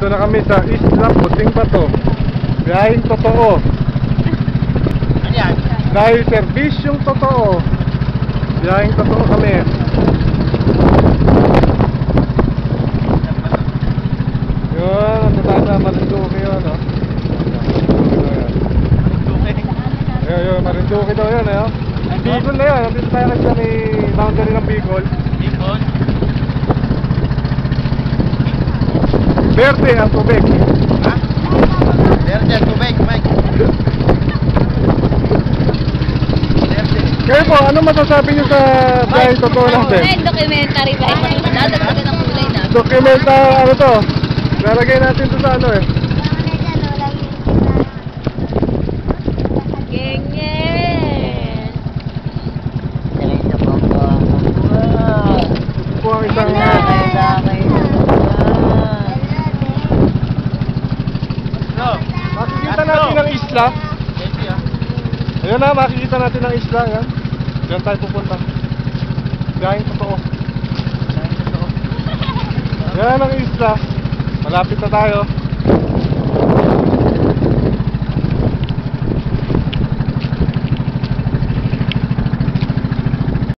Dito na kami sa Isla Puting Bato. Biyaheng totoo. Ano yan? Dahil serbisyong totoo. Biyaheng totoo kami. Yun, nasa tayo sa Marinduque yun, no? Yun, Marinduque daw yun, eh. Bicol na yun, nandito tayo kasi sa may boundary ng Bicol. Bicol? Verde ang tubig. Ha? Verde ang tubig, Mike. Verde. Kayo po, ano masasabi nyo sa biyaheng totoo natin? Documentary ba? Dadagdagan ng kulay na. Documentary, ano to? Lalagay natin to sa ano eh. Ganyan. Diretso po po. Ito po ang isang makikita natin ang isla. Ayun na, makikita natin ang isla. Yan. Diyan tayo pupunta. Biyaheng totoo. Yan ang isla. Malapit na tayo.